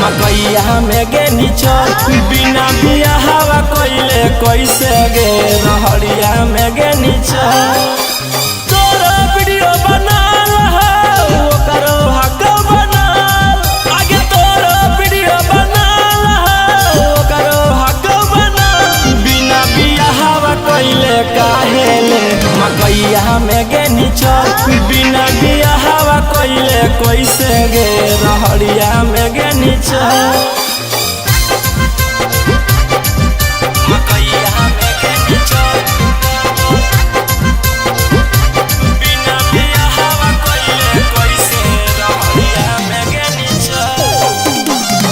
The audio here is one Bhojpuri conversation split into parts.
मकैया में गे निचल बिना बिया हवा कोइले कैसे गे रहड़िया में गे निचल तोरा वीडियो बनाल हो करो हक बनाल आगे तोरा वीडियो बनाल हो करो हक बनाल बिना बिया हवा कोइले काहे ले मकैया में गे निचल बिना बिया हवा कोइले कैसे गे रहड़िया में गे निचल मकैया में गे निचल बिना बिया हवा कोइले कैसे रहड़िया में गे निचल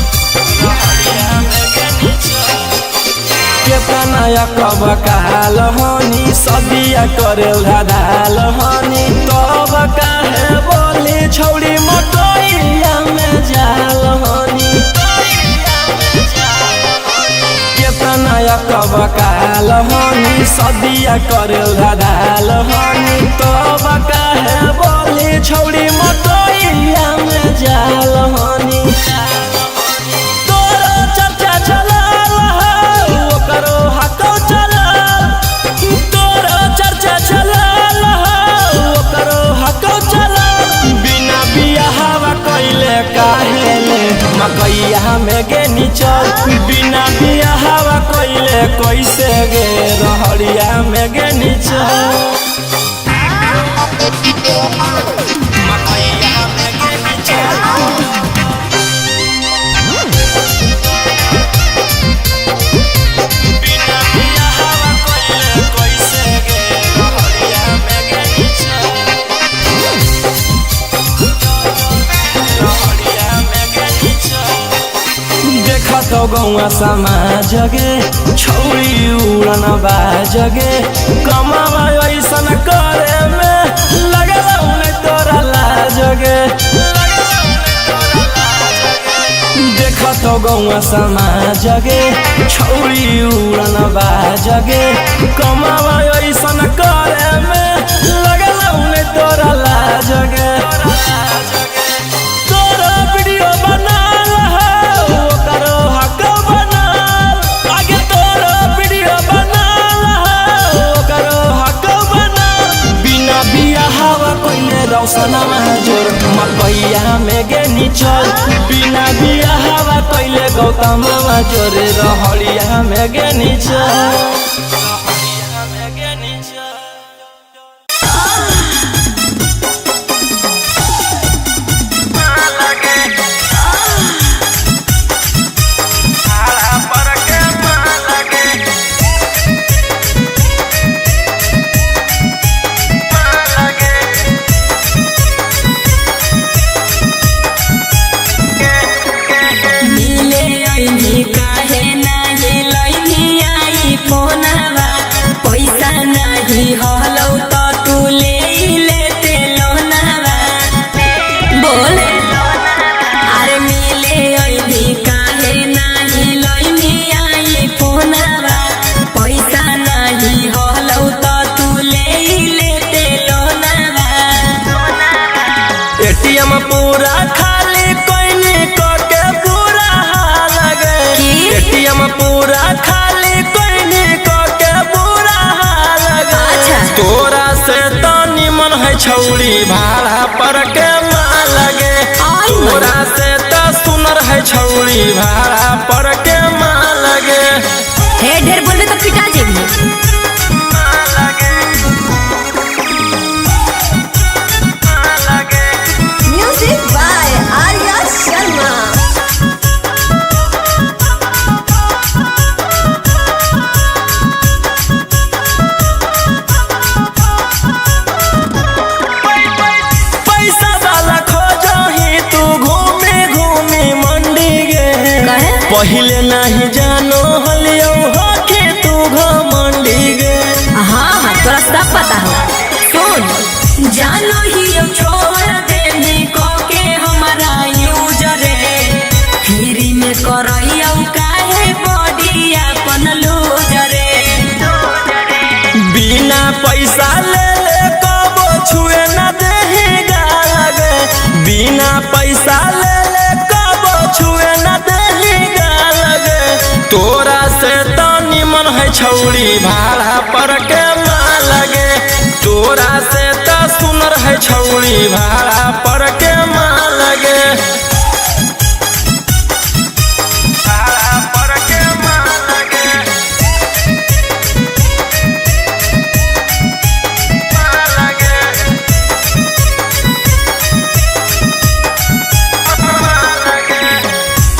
रहड़िया में गे निचल केतना कब काल हनी सदिया करे धाल हनी तब काहे बोली छौड़ी मकैया में जाल हनी केतना कब काल हनी सदिया करे धाल हनी तब काहे बोली छौड़ी मकैया में जाल हनी तोरा चर्चा चलाल हो करो हाथों चलाल तोरा चर्चा चलाल हो करो हाथों चलाल बिना बिया हवा कोइले काहे ले मकैया में गे निचल बिना बिया हवा कोइले कैसे गे रहड़िया में गे निचल मकैया में गे निचल तो गौआ समाज गे छौड़ी उड़न बाज गे कमावा ऐसन करे में लगल उन्हें तोरा लाज गे देख तो गौआ समाज गे छौड़ी उड़न बाज गे कमावा ऐसन करे में लगल उन्हें तोरा लाज गे तोरा वीडियो बनाल हो करो हक बनाल आगे तोरा वीडियो बनाल हो करो हक बनाल बिना बिया हवा कोइले रौशना जोर मकैया में गे निचल बिना बिया हवा कोइले गौतम जोर रहड़िया में गे निचल पूरा खाली कोइनी के पूरा हाल गे एटीएम पूरा खाली कोइनी के पूरा हाल गे तोरा से तो निमन है छौड़ी भाड़ा पर के माल गे तोरा से तो सुनर है छौड़ी भाड़ा पर के माल गे हे ढेर बोलबे तो पिटा जेबी पहिले नहीं जानो हलियो होके तू घमंडी गे। हाँ हाँ तोरा सब पता हो। सुन जानो ही छोड़ देने को के हमारा यूजरे फ्री में करइयो काहे बॉडी अपन लूजरे। बिना पैसा ले ले कबो छुए न देगा लगे। बिना पैसा ले ले कबो छुए न देगा लगे। तोरा से तो निमन है छौड़ी भाड़ा पर के माँ लगे। तोरा से तो सुनर है छौड़ी भाड़ा पर के माँ लगे। भाड़ा पर के माँ लगे।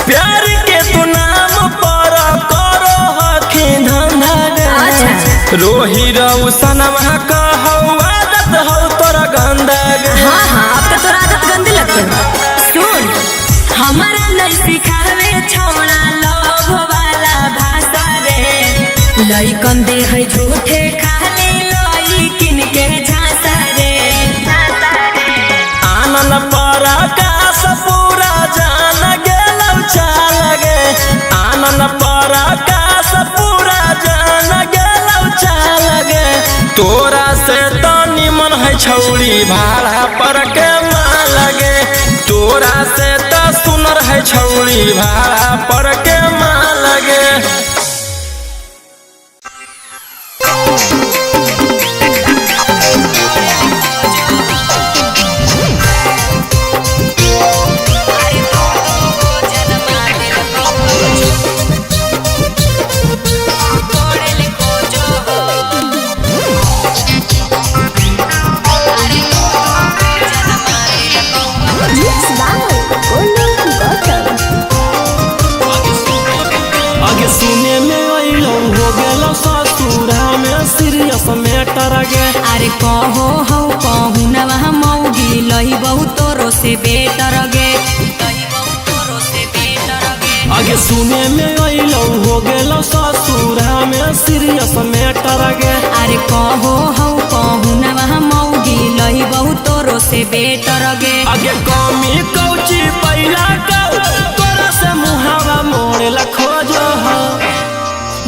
प्यार के तू नाम पर करो हखी धंधा गे। रोही रौसनवा कहौ आदत हो तोरा गंदा गे। हाँ हाँ अब तो तोरा आदत गंदी लगते हो। सुन हमारा नहीं सिखावे छोड़ा लोभ वाला भाषा रे। लइकन दे है झूठे खाली लइकिन के झांसा रे। आनन पर आकाश पूरा जान गेलौ चाल गे। आनन पर आकाश पूरा जान गेलौ चाल गे। तोरा से तो निमन है छौड़ी भाड़ा पर के माँ लगे। तोरा से तो सुनर है छौड़ी भाड़ा पर के माँ लगे। आगे सुने में अइलो हो गेलो ससुरा में सीरियस मैटर गे। अरे कहो हो कहू न वहाँ मौगी लही बहुत तोरो से बेटर गे। आगे सुने में अइलो हो गेलो ससुरा में सीरियस मैटर गे। अरे कहो हो कहू न वहाँ मौगी लही बहुत तोरो से बेटर गे। आगे कमी कौची पहिला कौ तोरा से मुहावा मोड़ेला खोजो हो।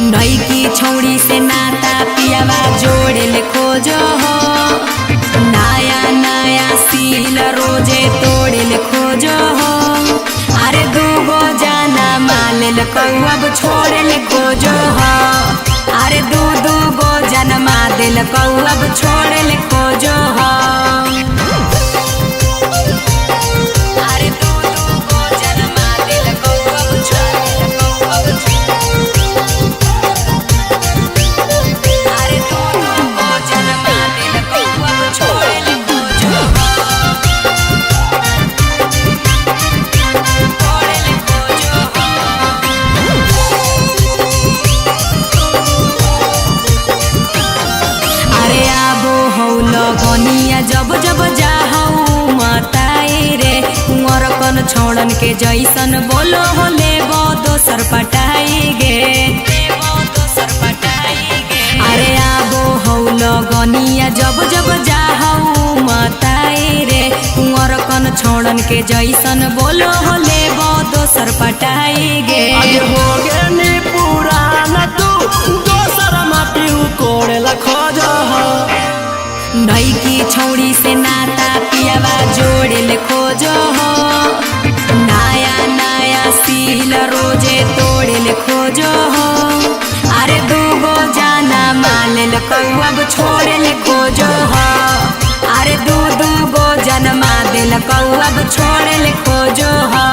नई की छौड़ी से नाता पियावा जोड़े ले खोजो हो। नया नया सील रोजे तोड़े ले खोजो हो। अरे दूगो जाना माल ले अब छोड़े ले खोजो हो। अरे दू गो जन्मा दिल अब छोड़े ले खोजो हो। अरे दू गो जन्मा दिल अब छोड़े ले अरे दू गो जन्मा दिल अब छोड़े ले खोजो हो। छोड़े ले खोजो हो। अरे आबो हौ लगनिया जब जब जाहौ मताए रे। कुंवर कन छोड़न के जैसन बोलो हो लेबो दोसर पटाई गे। अरे आबो हौ लगनिया जब जब जाहौ मताए रे। कुंवर कन छोड़न के जैसन बोलो हो लेबो दोसर पटाई गे। आगे हो गे नी पुराना तू दोसर माटी कोड़ेला खोजो हो। नई की छौड़ी से नाता पियावा जोड़े ले खोजो हो। नया नया सील रोजे तोड़े ले खोजो हो। अरे दूगो जाना माल ले अब छोड़े ले खोजो हो। अरे दू गो जन्मा दिल अब छोड़े ले खोजो हो।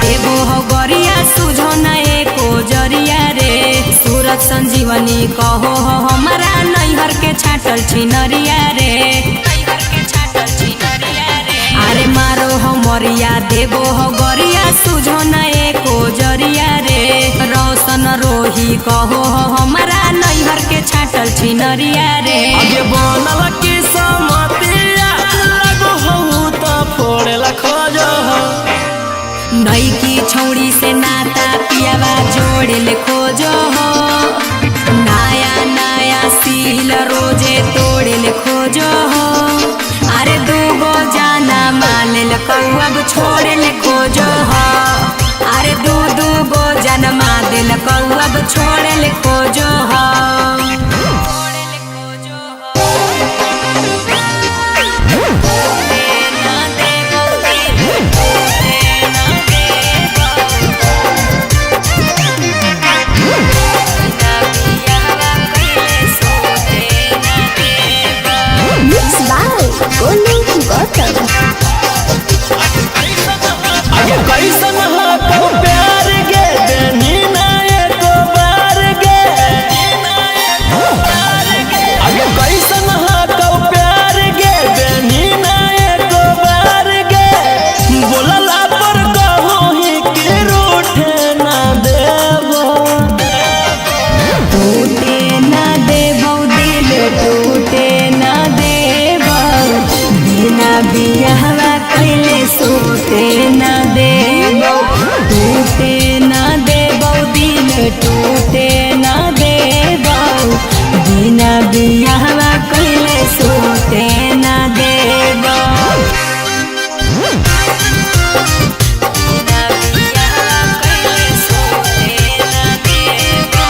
देबो हो गरिया बोलत संजीवनी कहो हो हमारा नैहर के छाटल छिनरिया रे अरे मारो हो मरिया देबो हो गरिया सुझो न एको जरिया रे रोशन रोही कहो हो हमारा नैहर के छाटल छिनरिया रे आगे बनल की समतिया लगो हो त फोड़ेला खोजो हो नई की छौड़ी से नाता पियावा जोड़ेले खोजो हो नया नया सील रोजे तोड़ेले खोजो हो अरे दूगो जाना मालेल कौअब छोड़ेले खोजो हो अरे दू गो जन्मा दिल कौअब छोड़ेले खोजो हो आगे कैसन हो तो प्यार गे देनी ना एको बार गे आगे कैसन हो तो प्यार गे देनी ना एको बार गे बोलला पर कहोही कि रूठे ना देबो टूटे ना देबो दिल टूटे ना देबो बिना बियाहवा कैले सोते ना देबो टूटे ना देबो दिल टूटे ना देबो बिना बियाहवा कैले सोते ना देबो बिना बियाहवा कैले सोते ना देबो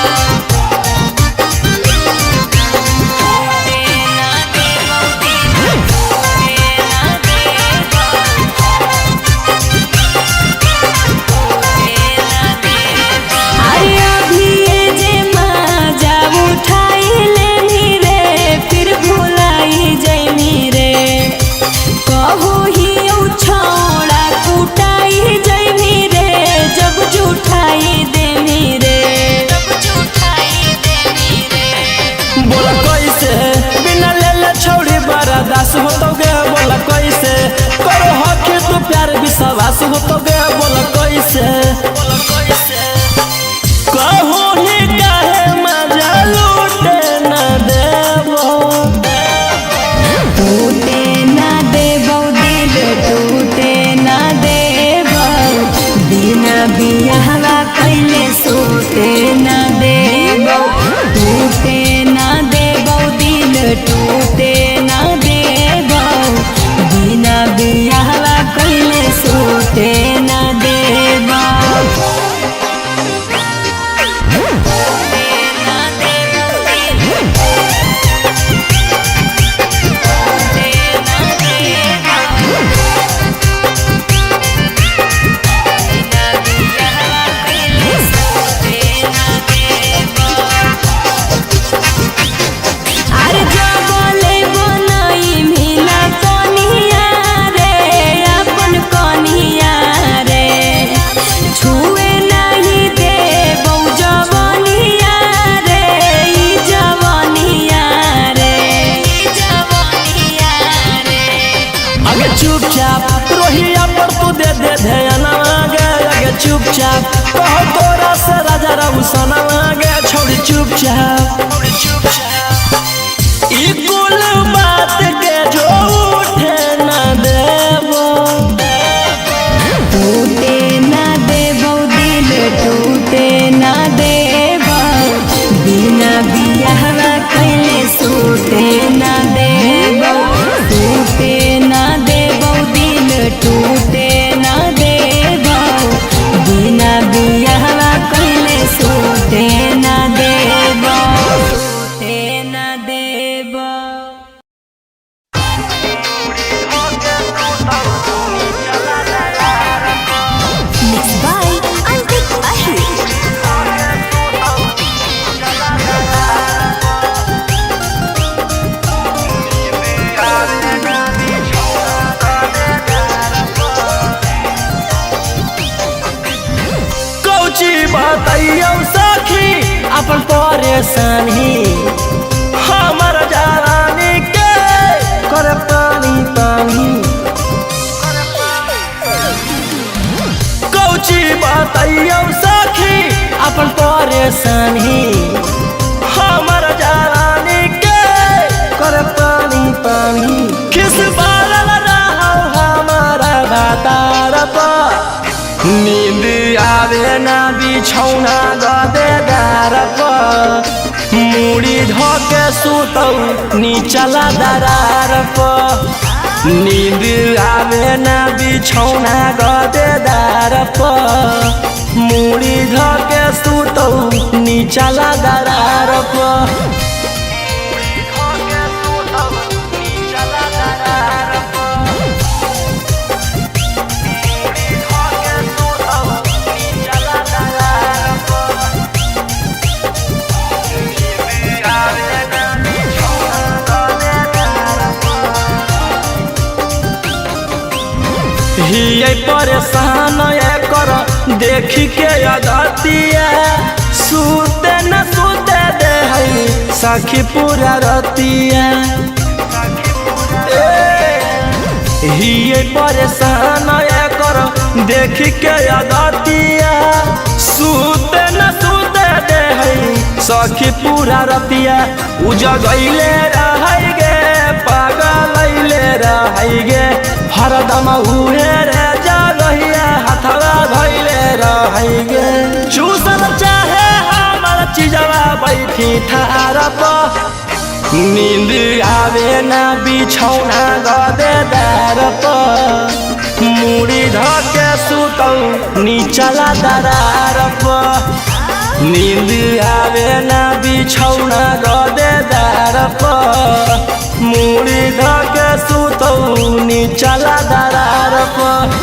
परेशानी हमर जवानी के कर पानी पानी कौची बताइयो सखी अपन परेशानी हमर जवानी के कर पानी पानी किस बारल रहो हमारा भातार पर नींद आवे ना बिछौना गदेदार पर मुड़ी धोके सुतौ नीचला दरार पर नींद आवे ना बिछौना गदेदार पर मुड़ी धोके सुतौ नीचला दरार पर हिये परेशान कर देखी के अदतिया सुते न सुते दे है सखी पूरा रतिया हिये परेशान कर देखी के अदतिया सुते न सुते दे है सखी पूरा रतिया उजगैले रहै गे पागलैले रहै गे हरदम उहे रे जगहिया हथवा धैले रहै गे चूसल चाहे हमर चिजवा बैठी ठार पर नींद आवे ना बिछौना गदेदार पर मुड़ी धके सुतौ नीचला दरार पर नींद आवे ना बिछौना गदेदार पर मुड़ी धके सुतौ नीचला दरार पर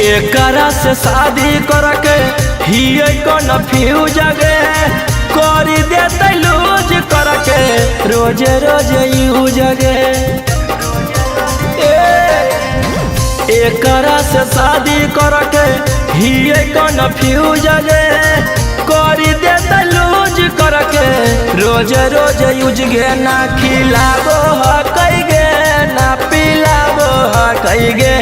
एकरा से शादी करके हिये कन्फ्यूज गे करी देते लूज करके रोजे रोजे यूज गे एकरा से शादी करके हिये कन्फ्यूज गे करी देते लूज करके रोजे रोजे यूज गे ना खिलाबो हकई गे ना पिलाबो हकई गे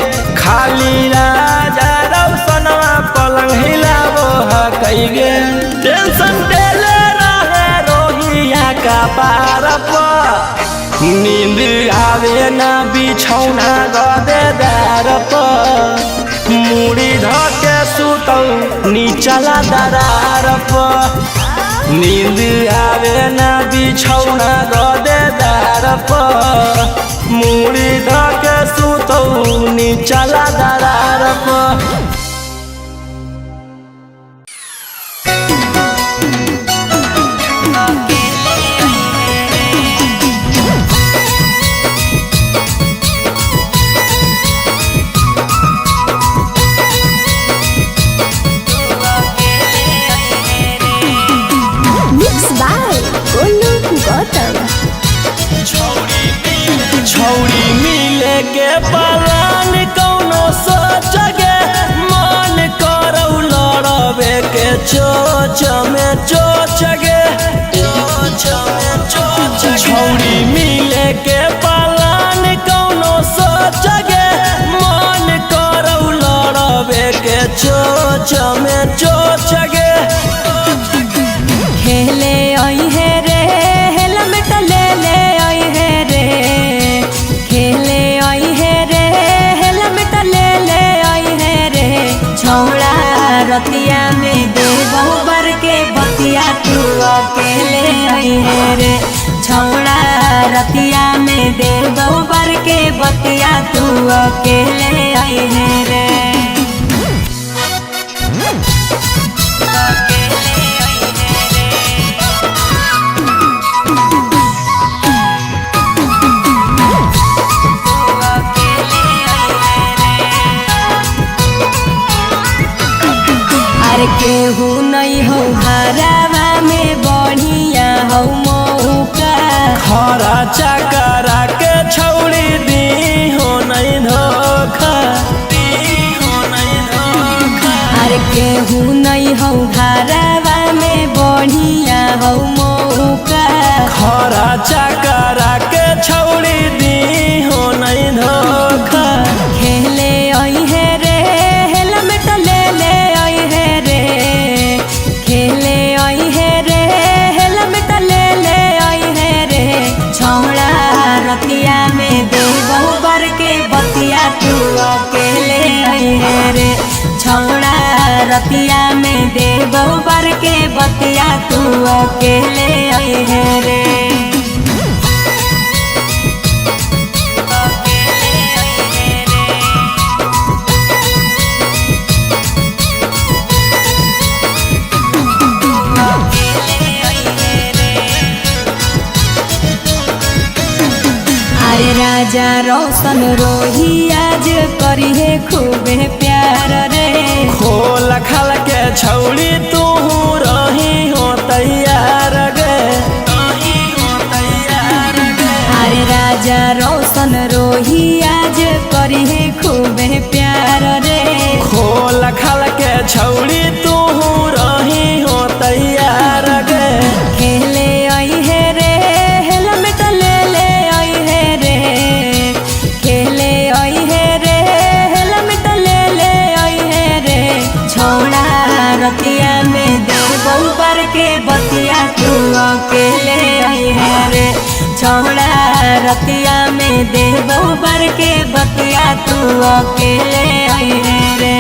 खाली राजा रौसनवा पलंग हिलाबो हकई गे टेंशन देले रहे रोहिया का पार पर नींद आवे ना बिछौना गदेदार पर मुड़ी धके सुतौ नीचला दरार पर नींद आवे ना बिछौना गदेदार पर मुड़ी धके सुतौ नीचला दरार पर छौड़ी मिले के पलान कौनो सोच गे मन करौ लड़बे के चोच में चोच गे छौड़ी मिले के पलान कौनो सोच गे मन करौ लड़बे के चोच में चोच गे खेले आई है रे हेलमेट ले ले आई है रे खेले आई है रे हेलमेट ले ले आई है रे छौड़ा रतिया में दे बहुबर के बतिया तू अकेले आई है रे छौड़ा रतिया में दे बहुबर के बतिया तू अकेले आई है रे केहू नहीं हो हरावा में में दे बहुबर के बतिया तू अकेले आई है रे। अरे राजा रोशन रोही आज करी है खूबे प्यार रे। खोल खाल के छौड़ी तू रही हो तैयार गे। अरे राजा रोशन रोही आज करी है खूबे प्यार रे। खोल खाल के छौड़ी तू रही हो तैयार गे। खेले आई है रे हेलमेट ले ले आई है रे। खेले आई है रे हेलमेट ले ले आई है रे। छोड़ा रतिया में दे बहुबर के बतिया तू अकेले आई है रे। छोड़ा रतिया में दे बहुबर के बतिया तू अकेले आई है रे।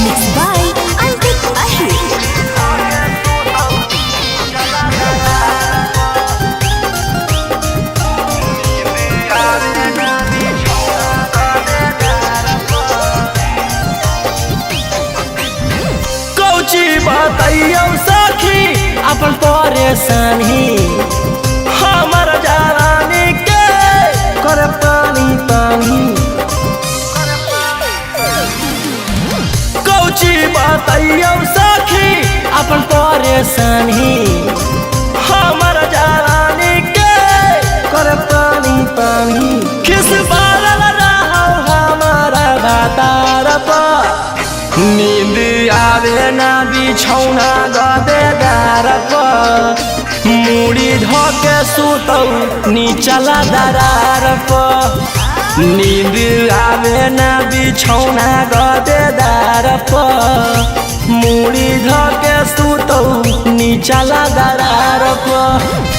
Mixed by Antik Ahir. कौची बताइयो सखी अपन परेशानी। हमर जवानी के कर पानी पानी। कौची बताइयो सखी अपन परेशानी। हमर जवानी के कर पानी पानी। किस बारल रहो हमारा बातार पर। नींद आवे ना बिछौना गदेदार पर। मुड़ी धोके सुतौ नीचला दरार पर। नींद आवे ना बिछौना गदेदार पर। मुड़ी धोके सुतौ नीचला दरार पर।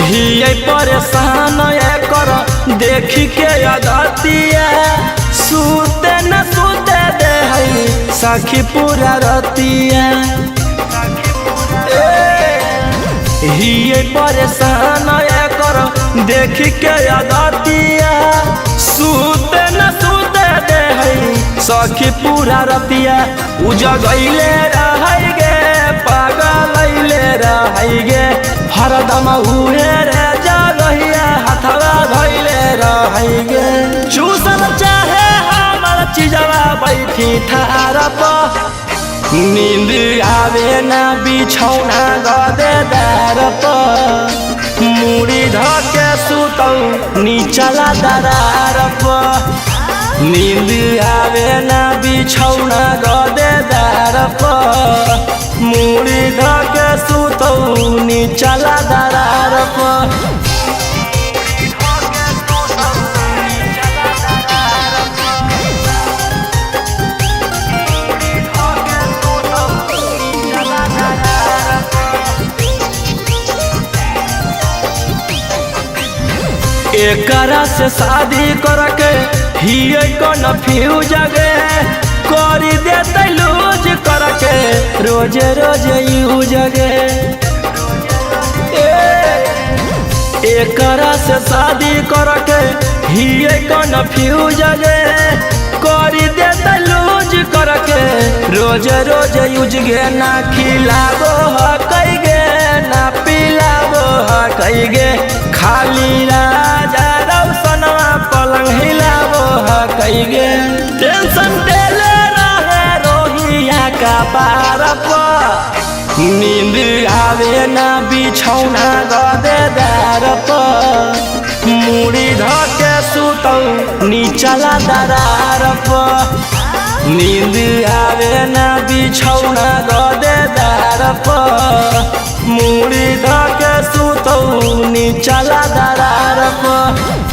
हिये परेशान कर देखी के अगतिया। सूते न सूते दे है सखी पूरा रतिया। हिये परेशान कर देखी के अगतिया। सूते न सूते दे है सखी पूरा रतिया। उजगैले रहै गे पागलैले रहै गे। हरदम उहे रे जगहिया हथवा धैले रहै गे। चूसल चाहे हमर चिजवा बैठी ठार पर। नींद आवे ना बिछौना गदेदार पर। मुड़ी धके सुतौ नीचला दरार पर। नींद आवे ना बिछौना गदेदार पर। मुड़ी धके सुतौ नीचला दरार पर। एकरा से शादी करके हिये कन्फ्यूज गे। करी देते लूज करके रोज रोज यूज गे। एकरा से शादी करके हिये कन्फ्यूज गे। करी देते लूज करके रोज रोज यूज गे। ना खिलाबो हकई गे ना पिलाबो हकई गे। खाली राजा रौशनवा पलंग हिलाबो हकई गे। टेंशन देले रहे रोहिया का पार पर। नींद आवे ना बिछौना गदेदार पर। मुड़ी धके सुतौ नीचला दरार पर। नींद आवे ना बिछौना गदेदार पर मुड़ी धके सुतौ नीचला दरार पर